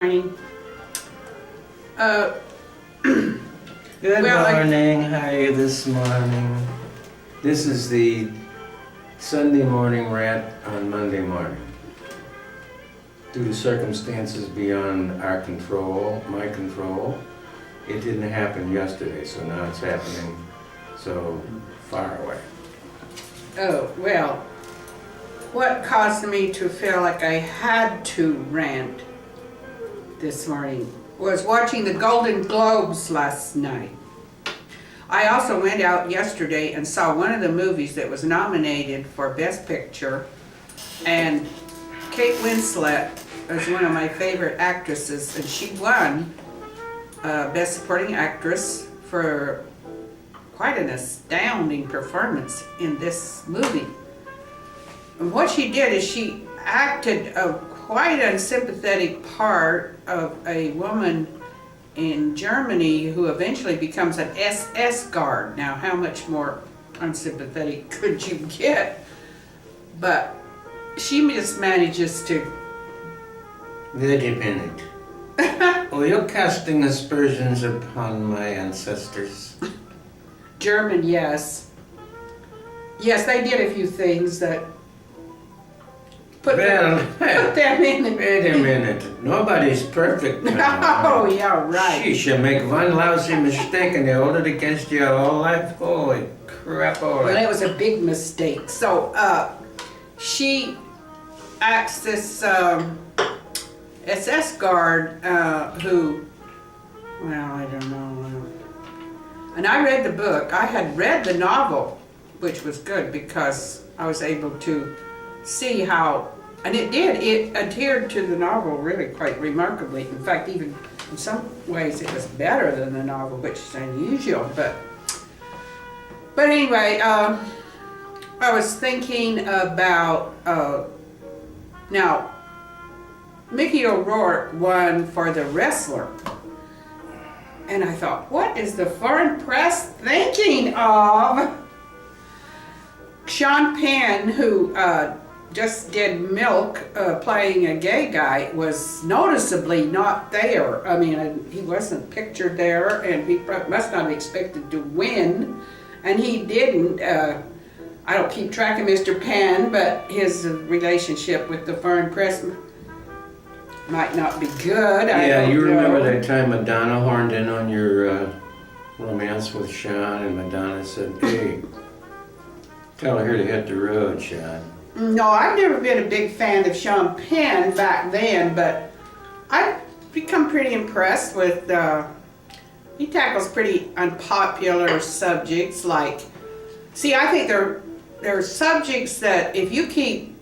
Morning. Uh, Good Well, morning. How are you this morning? This is the Sunday morning rant on Monday morning. Due to circumstances beyond our control, my control, it didn't happen yesterday, so now it's happening so far away. what caused me to feel like I had to rant this morning was watching the Golden Globes last night. I also went out yesterday and saw one of the movies that was nominated for Best Picture, and Kate Winslet is one of my favorite actresses, and she won Best Supporting Actress for quite an astounding performance in this movie. And what she did is she acted a quite unsympathetic part of a woman in Germany who eventually becomes an SS guard. Now, how much more unsympathetic could you get? But she just manages to... Wait a minute. Oh, you're casting aspersions upon my ancestors. German, yes. Yes, they did a few things that put them in. Wait a minute. Nobody's perfect now. Oh, yeah, right. She should make one lousy mistake and they hold it against you all life. Holy crap, all Well, right. it was a big mistake. So, she acts this SS guard who, well, I don't know. And I read the book. I had read the novel, which was good because I was able to see how, and it adhered to the novel really quite remarkably. In fact, even in some ways it was better than the novel, which is unusual. But anyway, I was thinking about, now, Mickey O'Rourke won for The Wrestler. And I thought, what is the foreign press thinking of? Sean Penn, who just did Milk, playing a gay guy, was noticeably not there. I mean, he wasn't pictured there, and he must not have expected to win, and he didn't. I don't keep track of Mr. Penn, but his relationship with the foreign press might not be good. Yeah, you remember know. that time Madonna horned in on your romance with Sean, and Madonna said, hey, tell her to hit the road, Sean. No, I've never been a big fan of Sean Penn back then, but I've become pretty impressed with, he tackles pretty unpopular subjects like, see, I think there are subjects that if you keep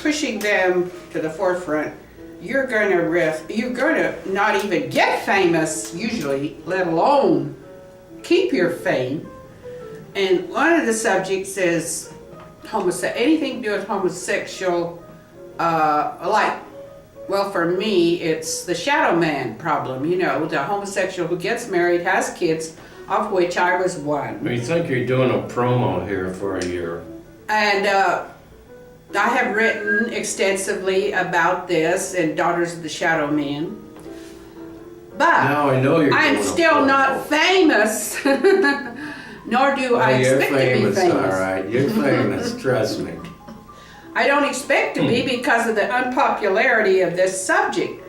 pushing them to the forefront, you're going to not even get famous usually, let alone keep your fame. And one of the subjects is anything to do with homosexual, well, for me, it's the shadow man problem, you know, the homosexual who gets married, has kids, of which I was one. We think you're doing a promo here for a year. And I have written extensively about this in Daughters of the Shadow Man. But Now I know you're I'm doing a still promo. not famous, nor do I expect to be famous. All right, you're famous, trust me. I don't expect to be because of the unpopularity of this subject.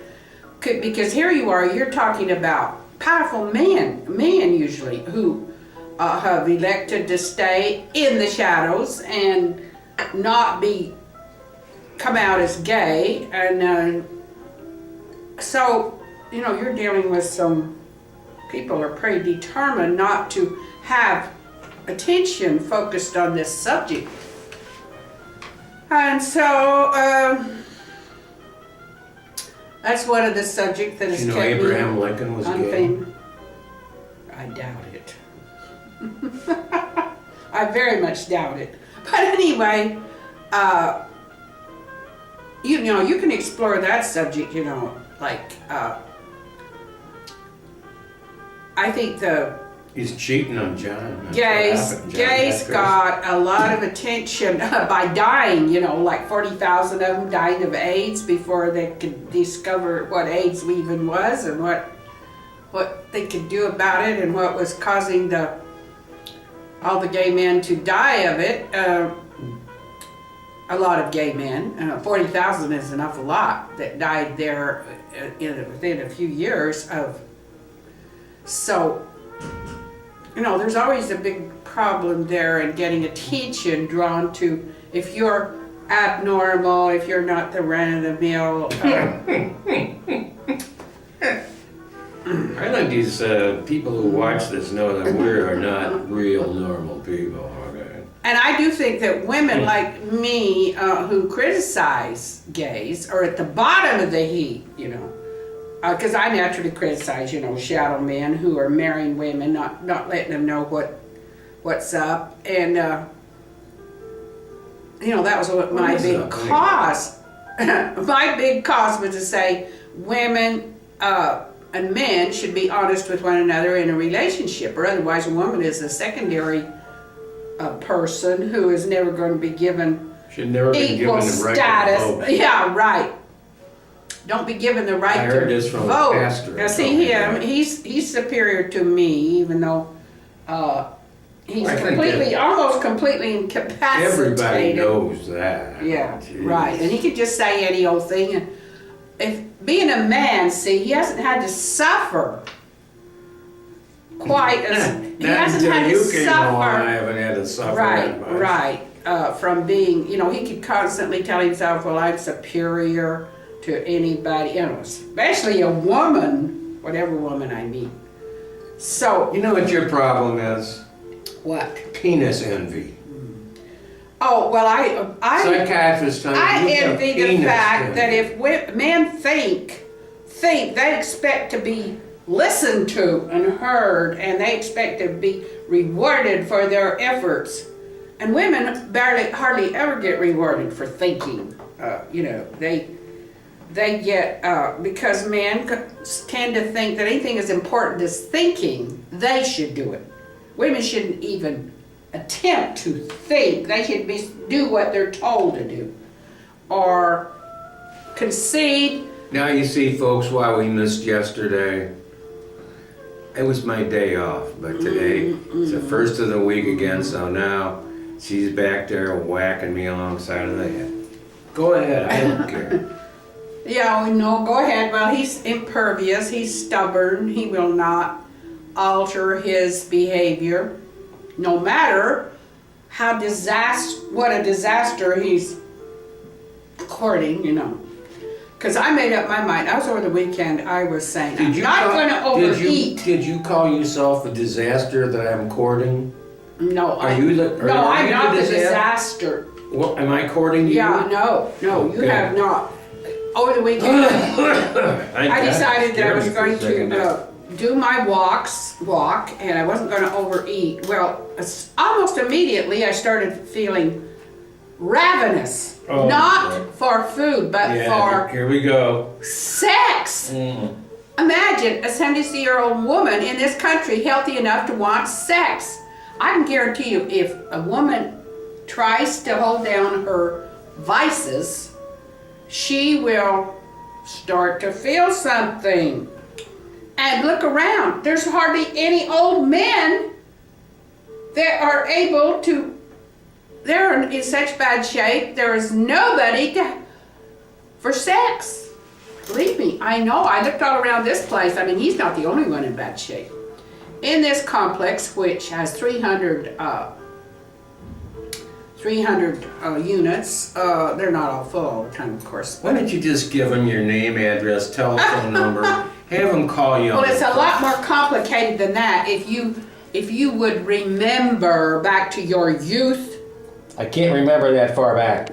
Because here you are, you're talking about powerful men usually, who have elected to stay in the shadows and not come out as gay. And so, you know, you're dealing with some people who are pretty determined not to have attention focused on this subject. And so, that's one of the subjects that has You know kept Abraham me Lincoln was gay? unfamous. I doubt it. I very much doubt it. But anyway, you know, you can explore that subject, you know, like, I think the He's cheating on John. That's what Gay's happened. John got got a lot of attention by dying, like 40,000 of them died of AIDS before they could discover what AIDS even was and what they could do about it and what was causing all the gay men to die of it. A lot of gay men, 40,000 is an awful lot that died there within a few years of. So, there's always a big problem there in getting attention drawn to if you're abnormal, if you're not the run-of-the-mill. I think these people who watch this know that we are not real normal people, okay? And I do think that women like me who criticize gays are at the bottom of the heap, because I naturally criticize, shadow men who are marrying women, not letting them know what's up. And, that was what my big cause. My big cause was to say women and men should be honest with one another in a relationship, or otherwise a woman is a secondary person who is never going to be given Should never be equal given the right status. to vote. Yeah, right. Don't be given the right I heard to this from a vote. pastor. Now see him, he's superior to me, even though he's I think almost completely incapacitated. Everybody knows that. Yeah, Jeez. right. And he could just say any old thing. And if being a man, see, he hasn't had to suffer quite as he hasn't had to you came along, I suffer. haven't had to suffer that much. Right. From being, he could constantly tell himself, well, I'm superior to anybody, especially a woman, whatever woman I meet. So. You know what your problem is? What? Penis envy. Oh, well, I Psychiatrists tell you I you have envy the penis fact envy. that if men think they expect to be listened to and heard, and they expect to be rewarded for their efforts, and women hardly ever get rewarded for thinking. They get because men tend to think that anything as important as thinking, they should do it. Women shouldn't even attempt to think. They should do what they're told to do, or concede. Now you see, folks, why we missed yesterday. It was my day off, but today it's the first of the week again, so now she's back there whacking me alongside of the head. Go ahead, I don't care. Yeah, we know. Go ahead. Well, he's impervious. He's stubborn. He will not alter his behavior, no matter how what a disaster he's courting. Because I made up my mind. I was over the weekend. I was saying I'm not going to overeat. Did you call yourself a disaster that I'm courting? No, I'm not the disaster. What, am I courting you? Yeah, no, you have not. Over the weekend, I decided that I was going to do my walk, and I wasn't going to overeat. Well, almost immediately I started feeling ravenous, not for food, but for here we go. sex. Imagine a 70-year-old woman in this country healthy enough to want sex. I can guarantee you, if a woman tries to hold down her vices, she will start to feel something. And look around. There's hardly any old men that are able to. They're in such bad shape. There is nobody for sex. Believe me, I know. I looked all around this place. I mean, he's not the only one in bad shape. In this complex, which has 300 units. They're not all full all the time, of course. Why don't you just give them your name, address, telephone number, have them call you on Well, it's the a lot more complicated than that. If you would remember back to your youth. I can't remember that far back.